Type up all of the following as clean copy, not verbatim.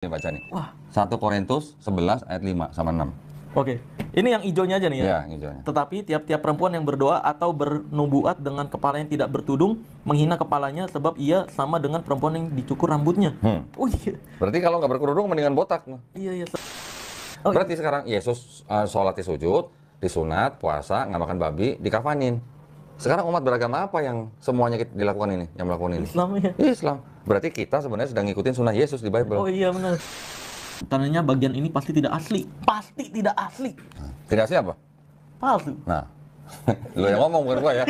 Ini baca nih. Wah. 1 Korintus 11 ayat 5 sama 6. Oke, ini yang hijaunya aja nih ya. Iya, hijaunya. Tetapi tiap-tiap perempuan yang berdoa atau bernubuat dengan kepala yang tidak bertudung menghina kepalanya sebab ia sama dengan perempuan yang dicukur rambutnya. Oh iya. Berarti kalau nggak berkerudung mendingan botak. Iya. Oh, Berarti sekarang Yesus sholat di sujud, disunat, puasa, nggak makan babi, dikafanin. Sekarang umat beragama apa yang semuanya dilakukan ini, yang melakukan ini? Islam ya. Islam. Berarti kita sebenarnya sedang ngikutin sunnah Yesus di Bible. Oh iya benar. Tandanya bagian ini pasti tidak asli. Pasti tidak asli. Tidak siapa? Palsu. Nah, lo yang ngomong bukan gua ya.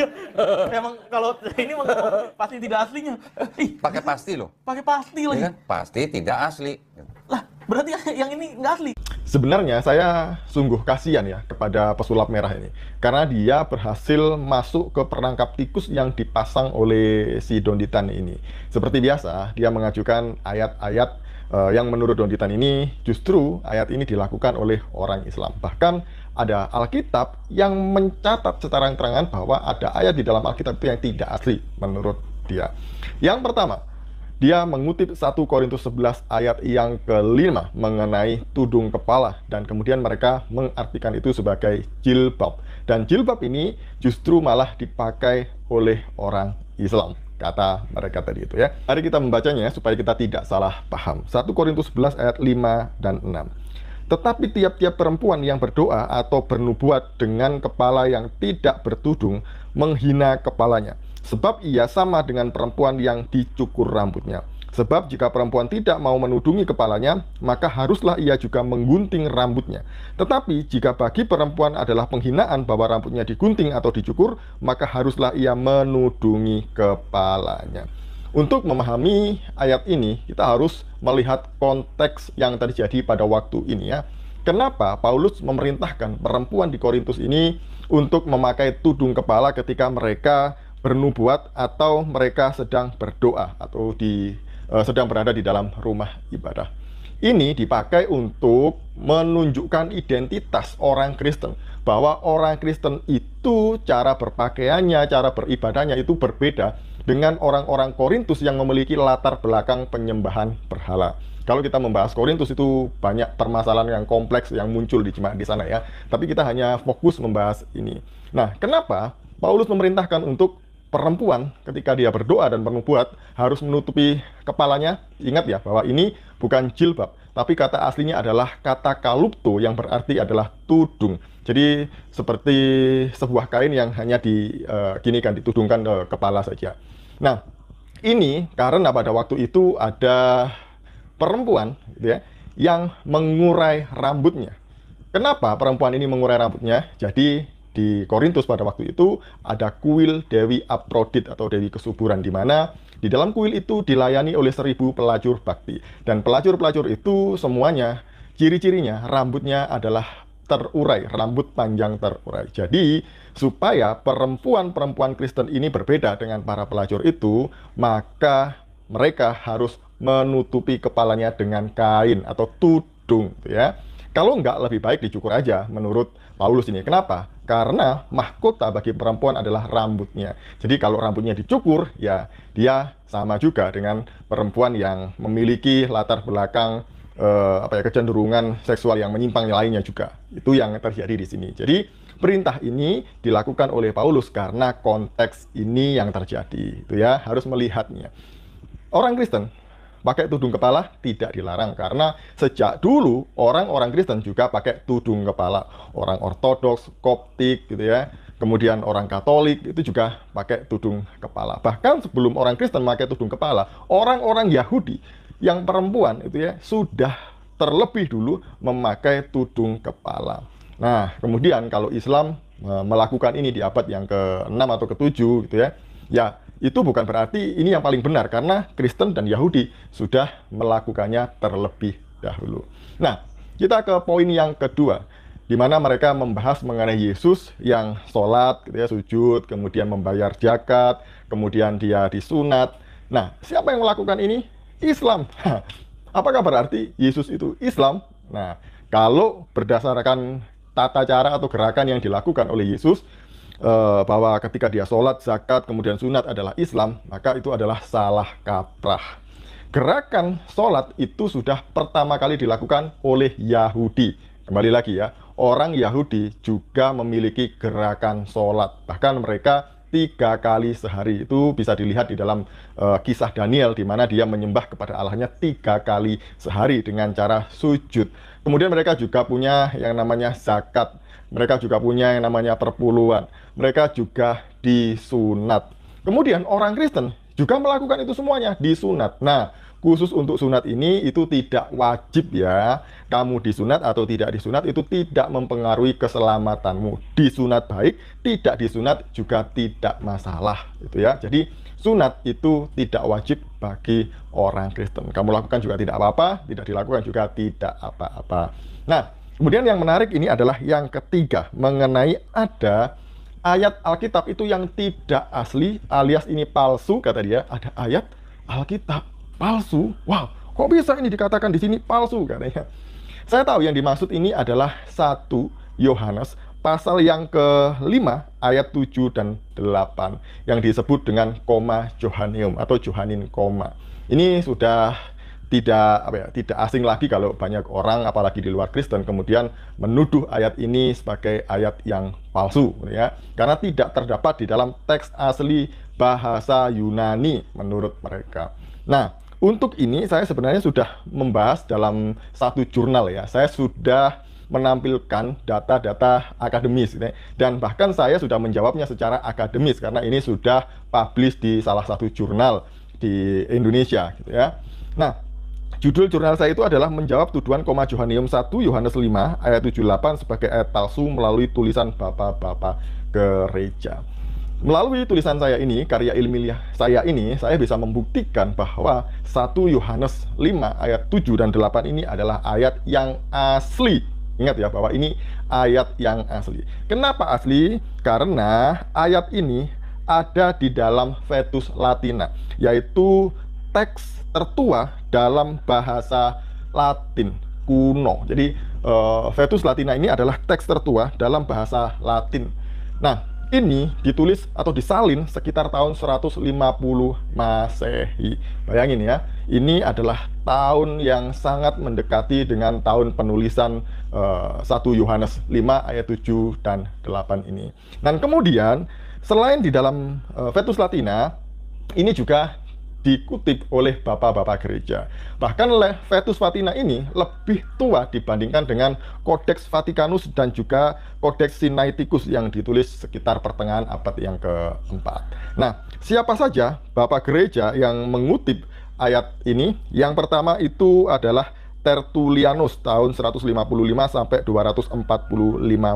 Emang kalau ini emang pasti tidak aslinya. Ih, Pakai pasti loh. pakai pasti lagi. Ya kan? Pasti tidak asli. Lah, berarti yang ini nggak asli. Sebenarnya saya sungguh kasihan ya kepada pesulap merah ini. Karena dia berhasil masuk ke perangkap tikus yang dipasang oleh si Donditan ini. Seperti biasa, dia mengajukan ayat-ayat yang menurut Donditan ini justru ayat ini dilakukan oleh orang Islam. Bahkan ada Alkitab yang mencatat seterang-terangan bahwa ada ayat di dalam Alkitab itu yang tidak asli menurut dia. Yang pertama, dia mengutip 1 Korintus 11 ayat yang ke-5 mengenai tudung kepala, dan kemudian mereka mengartikan itu sebagai jilbab. Dan jilbab ini justru malah dipakai oleh orang Islam, kata mereka tadi itu ya. Mari kita membacanya supaya kita tidak salah paham. 1 Korintus 11 ayat 5 dan 6. Tetapi tiap-tiap perempuan yang berdoa atau bernubuat dengan kepala yang tidak bertudung menghina kepalanya, sebab ia sama dengan perempuan yang dicukur rambutnya. Sebab jika perempuan tidak mau menudungi kepalanya, maka haruslah ia juga menggunting rambutnya. Tetapi jika bagi perempuan adalah penghinaan bahwa rambutnya digunting atau dicukur, maka haruslah ia menudungi kepalanya. Untuk memahami ayat ini, kita harus melihat konteks yang terjadi pada waktu ini ya. Kenapa Paulus memerintahkan perempuan di Korintus ini untuk memakai tudung kepala ketika mereka bernubuat atau mereka sedang berdoa atau sedang berada di dalam rumah ibadah. Ini dipakai untuk menunjukkan identitas orang Kristen, bahwa orang Kristen itu cara berpakaiannya, cara beribadahnya itu berbeda dengan orang-orang Korintus yang memiliki latar belakang penyembahan berhala. Kalau kita membahas Korintus itu banyak permasalahan yang kompleks yang muncul di jemaat di sana ya. Tapi kita hanya fokus membahas ini. Nah, kenapa Paulus memerintahkan untuk perempuan ketika dia berdoa dan bernubuat harus menutupi kepalanya? Ingat ya bahwa ini bukan jilbab, tapi kata aslinya adalah kata kalupto yang berarti adalah tudung. Jadi seperti sebuah kain yang hanya ditudungkan ke kepala saja. Nah, ini karena pada waktu itu ada perempuan gitu ya, yang mengurai rambutnya. Kenapa perempuan ini mengurai rambutnya? Jadi di Korintus pada waktu itu ada kuil Dewi Aprodit atau Dewi Kesuburan, di mana di dalam kuil itu dilayani oleh 1000 pelacur bakti. Dan pelacur-pelacur itu semuanya ciri-cirinya rambutnya adalah terurai, rambut panjang terurai. Jadi supaya perempuan-perempuan Kristen ini berbeda dengan para pelacur itu, maka mereka harus menutupi kepalanya dengan kain atau tudung ya. Kalau enggak, lebih baik dicukur aja menurut Paulus ini. Kenapa? Karena mahkota bagi perempuan adalah rambutnya. Jadi kalau rambutnya dicukur, ya dia sama juga dengan perempuan yang memiliki latar belakang kecenderungan seksual yang menyimpang lainnya juga. Itu yang terjadi di sini. Jadi perintah ini dilakukan oleh Paulus karena konteks ini yang terjadi. Itu ya, harus melihatnya. Orang Kristen pakai tudung kepala tidak dilarang, karena sejak dulu orang-orang Kristen juga pakai tudung kepala. Orang Ortodoks, Koptik gitu ya, kemudian orang Katolik itu juga pakai tudung kepala. Bahkan sebelum orang Kristen pakai tudung kepala, orang-orang Yahudi yang perempuan itu ya sudah terlebih dulu memakai tudung kepala. Nah, kemudian kalau Islam melakukan ini di abad yang ke-6 atau ke-7 gitu ya, ya itu bukan berarti ini yang paling benar, karena Kristen dan Yahudi sudah melakukannya terlebih dahulu. Nah, kita ke poin yang kedua, di mana mereka membahas mengenai Yesus yang sholat, gitu ya, sujud, kemudian membayar zakat, kemudian dia disunat. Nah, siapa yang melakukan ini? Islam. Apakah berarti Yesus itu Islam? Nah, kalau berdasarkan tata cara atau gerakan yang dilakukan oleh Yesus, bahwa ketika dia sholat, zakat, kemudian sunat adalah Islam, maka itu adalah salah kaprah. gerakan sholat itu sudah pertama kali dilakukan oleh Yahudi. Kembali lagi ya, orang Yahudi juga memiliki gerakan sholat. Bahkan mereka 3 kali sehari. Itu bisa dilihat di dalam kisah Daniel, di mana dia menyembah kepada Allahnya 3 kali sehari dengan cara sujud. Kemudian mereka juga punya yang namanya zakat. Mereka juga punya yang namanya perpuluhan. Mereka juga disunat. Kemudian orang Kristen juga melakukan itu semuanya, disunat. Nah, khusus untuk sunat ini itu tidak wajib ya. Kamu disunat atau tidak disunat itu tidak mempengaruhi keselamatanmu. Disunat baik, tidak disunat juga tidak masalah gitu ya. Jadi sunat itu tidak wajib bagi orang Kristen. Kamu lakukan juga tidak apa-apa, tidak dilakukan juga tidak apa-apa. Nah, kemudian yang menarik ini adalah yang ketiga, mengenai ada ayat Alkitab itu yang tidak asli, alias ini palsu, kata dia. Ada ayat Alkitab palsu. Wow, kok bisa ini dikatakan di sini palsu, katanya. Saya tahu yang dimaksud ini adalah 1 Yohanes pasal yang ke-5 ayat 7 dan 8 yang disebut dengan koma Johanneum atau Johannin koma. Ini sudah tidak asing lagi kalau banyak orang apalagi di luar Kristen kemudian menuduh ayat ini sebagai ayat yang palsu ya, karena tidak terdapat di dalam teks asli bahasa Yunani menurut mereka. Nah, untuk ini saya sebenarnya sudah membahas dalam satu jurnal ya. Saya sudah menampilkan data-data akademis ya. Dan bahkan saya sudah menjawabnya secara akademis karena ini sudah publish di salah satu jurnal di Indonesia gitu ya. Nah, judul jurnal saya itu adalah menjawab tuduhan koma Johanneum 1 Yohanes 5 ayat 78 sebagai ayat palsu melalui tulisan bapak-bapak gereja. Melalui tulisan saya ini, karya ilmiah saya ini, saya bisa membuktikan bahwa 1 Yohanes 5 ayat 7 dan 8 ini adalah ayat yang asli. Ingat ya bahwa ini ayat yang asli. Kenapa asli? Karena ayat ini ada di dalam Vetus Latina, yaitu teks tertua dalam bahasa Latin kuno. Jadi Vetus Latina ini adalah teks tertua dalam bahasa Latin. Nah, ini ditulis atau disalin sekitar tahun 150 Masehi. Bayangin ya, ini adalah tahun yang sangat mendekati dengan tahun penulisan 1 Yohanes 5 ayat 7 dan 8 ini. Dan kemudian selain di dalam Vetus Latina, ini juga dikutip oleh bapak-bapak gereja. Bahkan Vetus Latina ini lebih tua dibandingkan dengan Codex Vaticanus dan juga Codex Sinaiticus yang ditulis sekitar pertengahan abad yang keempat. Nah, siapa saja bapak gereja yang mengutip ayat ini? Yang pertama itu adalah Tertullianus tahun 155 sampai 245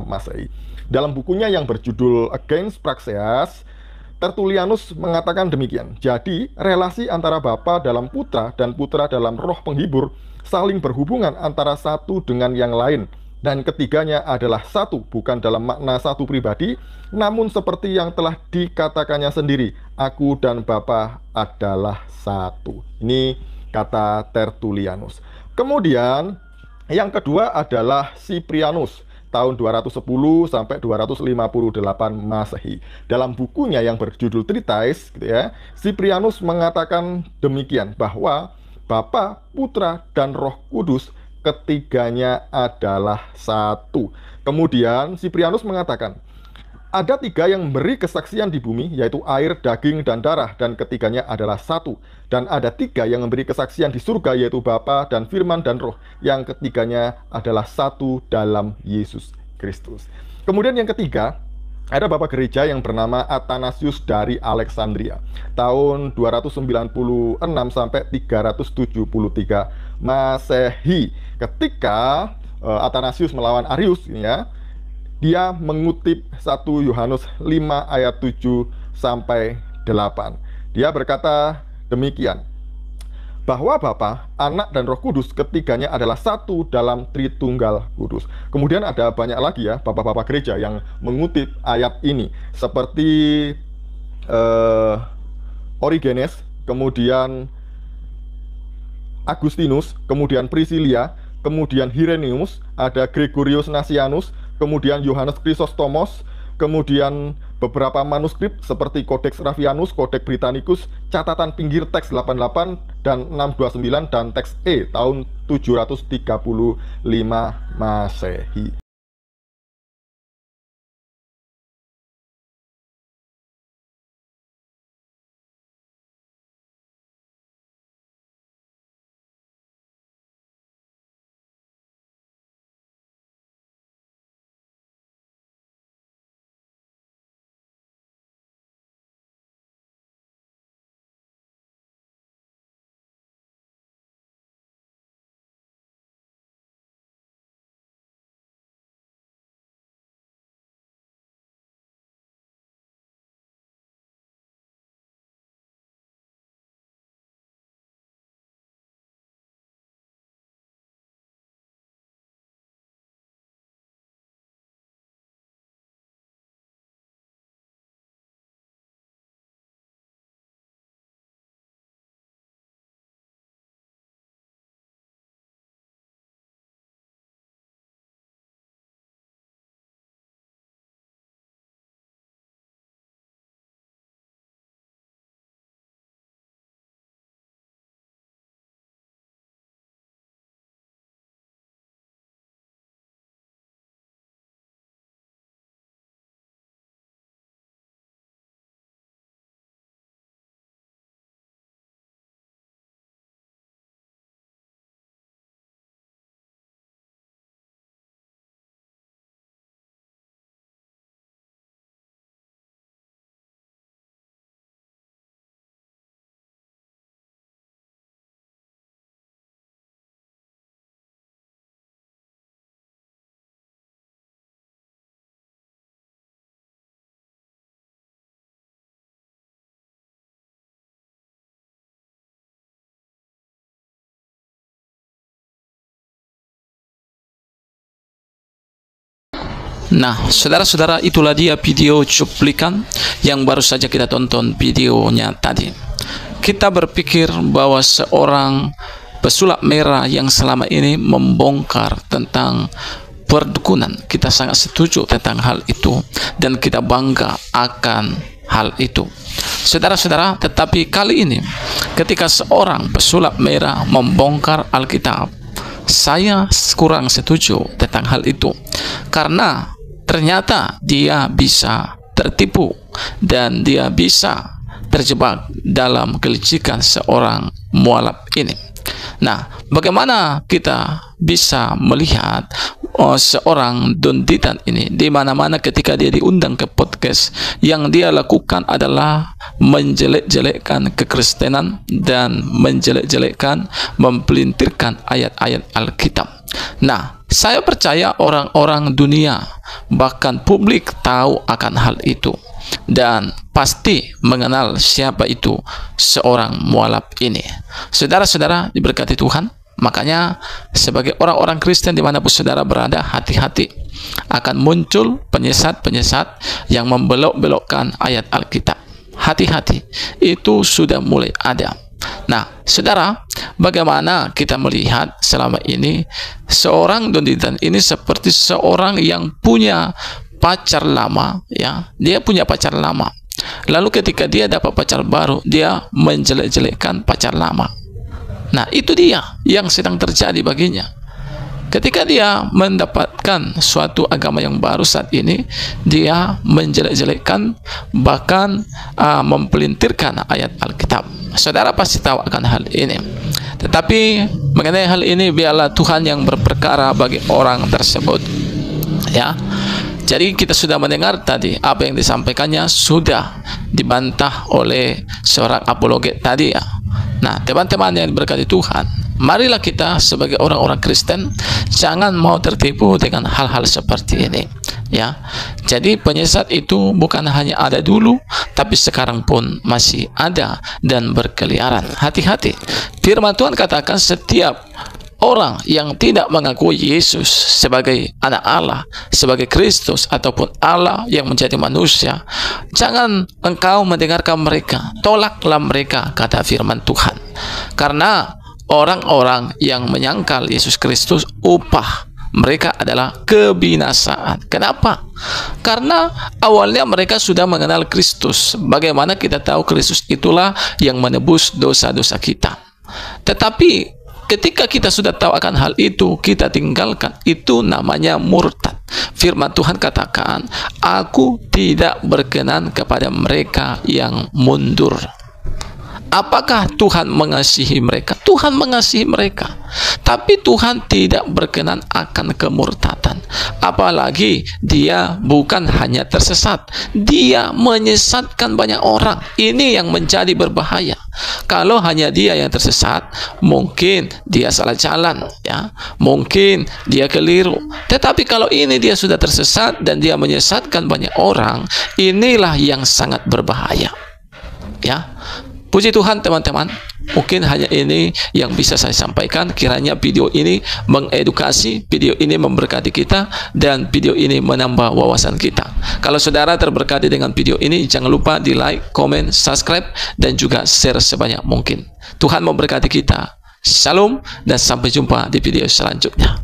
Masehi. Dalam bukunya yang berjudul Against Praxeas, Tertullianus mengatakan demikian. Jadi, relasi antara Bapa dalam Putra dan Putra dalam Roh Penghibur saling berhubungan antara satu dengan yang lain. Dan ketiganya adalah satu, bukan dalam makna satu pribadi, namun seperti yang telah dikatakannya sendiri, aku dan Bapa adalah satu. Ini kata Tertullianus. Kemudian, yang kedua adalah Cyprianus tahun 210 sampai 258 Masehi. Dalam bukunya yang berjudul Treatise gitu ya, Cyprianus mengatakan demikian bahwa Bapa, Putra dan Roh Kudus ketiganya adalah satu. Kemudian Cyprianus mengatakan ada 3 yang memberi kesaksian di bumi, yaitu air, daging, dan darah, dan ketiganya adalah satu. Dan ada 3 yang memberi kesaksian di surga, yaitu Bapa dan Firman dan Roh, yang ketiganya adalah satu dalam Yesus Kristus. Kemudian yang ketiga, ada bapak gereja yang bernama Athanasius dari Alexandria, tahun 296 sampai 373 Masehi. Ketika Athanasius melawan Arius, ya, dia mengutip 1 Yohanes 5 ayat 7 sampai 8. Dia berkata demikian, bahwa Bapa, Anak dan Roh Kudus ketiganya adalah satu dalam Tritunggal Kudus. Kemudian ada banyak lagi ya bapak-bapak gereja yang mengutip ayat ini, seperti Origenes, kemudian Agustinus, kemudian Priscilia, kemudian Hieronymus, ada Gregorius Nazianzus, kemudian Yohanes Chrysostomos, kemudian beberapa manuskrip seperti Codex Ravianus, Codex Britannicus, catatan pinggir teks 88 dan 629 dan teks E tahun 735 Masehi. Nah, saudara-saudara, itulah dia video cuplikan yang baru saja kita tonton videonya tadi. Kita berpikir bahwa seorang pesulap merah yang selama ini membongkar tentang perdukunan, kita sangat setuju tentang hal itu dan kita bangga akan hal itu. Saudara-saudara, tetapi kali ini ketika seorang pesulap merah membongkar Alkitab, saya kurang setuju tentang hal itu, karena ternyata dia bisa tertipu dan dia bisa terjebak dalam kelicikan seorang mualaf ini. Nah, bagaimana kita bisa melihat seorang Don Titan ini di mana-mana ketika dia diundang ke podcast, yang dia lakukan adalah menjelek-jelekkan kekristenan dan menjelek-jelekkan, mempelintirkan ayat-ayat Alkitab. Nah, saya percaya orang-orang dunia, bahkan publik, tahu akan hal itu dan pasti mengenal siapa itu seorang mualaf ini. Saudara-saudara diberkati Tuhan, makanya sebagai orang-orang Kristen dimanapun saudara berada, hati-hati akan muncul penyesat-penyesat yang membelok-belokkan ayat Alkitab. Hati-hati, itu sudah mulai ada. Nah, saudara, bagaimana kita melihat selama ini seorang Don Titan ini seperti seorang yang punya pacar lama, ya, dia punya pacar lama. Lalu ketika dia dapat pacar baru, dia menjelek-jelekkan pacar lama. Nah, itu dia yang sedang terjadi baginya. Ketika dia mendapatkan suatu agama yang baru saat ini, dia menjelek-jelekkan, bahkan mempelintirkan ayat Alkitab. Saudara pasti tahu akan hal ini. Tetapi mengenai hal ini, biarlah Tuhan yang berperkara bagi orang tersebut. Ya, jadi kita sudah mendengar tadi apa yang disampaikannya sudah dibantah oleh seorang apologet tadi, ya. Nah, teman-teman yang diberkati Tuhan, marilah kita sebagai orang-orang Kristen jangan mau tertipu dengan hal-hal seperti ini, ya. Jadi penyesat itu bukan hanya ada dulu, tapi sekarang pun masih ada dan berkeliaran. Hati-hati. Firman Tuhan katakan setiap orang yang tidak mengakui Yesus sebagai anak Allah, sebagai Kristus ataupun Allah yang menjadi manusia, jangan engkau mendengarkan mereka, tolaklah mereka, kata firman Tuhan. Karena orang-orang yang menyangkal Yesus Kristus, upah mereka adalah kebinasaan. Kenapa? Karena awalnya mereka sudah mengenal Kristus. Bagaimana kita tahu Kristus itulah yang menebus dosa-dosa kita. Tetapi ketika kita sudah tahu akan hal itu, kita tinggalkan, itu namanya murtad. Firman Tuhan katakan, aku tidak berkenan kepada mereka yang mundur. Apakah Tuhan mengasihi mereka? Tuhan mengasihi mereka. Tapi Tuhan tidak berkenan akan kemurtadan. Apalagi dia bukan hanya tersesat, dia menyesatkan banyak orang. Ini yang menjadi berbahaya. Kalau hanya dia yang tersesat, mungkin dia salah jalan, ya, mungkin dia keliru. Tetapi kalau ini dia sudah tersesat dan dia menyesatkan banyak orang, inilah yang sangat berbahaya, ya. Puji Tuhan teman-teman, mungkin hanya ini yang bisa saya sampaikan. Kiranya video ini mengedukasi, video ini memberkati kita, dan video ini menambah wawasan kita. Kalau saudara terberkati dengan video ini, jangan lupa di like, komen, subscribe, dan juga share sebanyak mungkin. Tuhan memberkati kita. Shalom, dan sampai jumpa di video selanjutnya.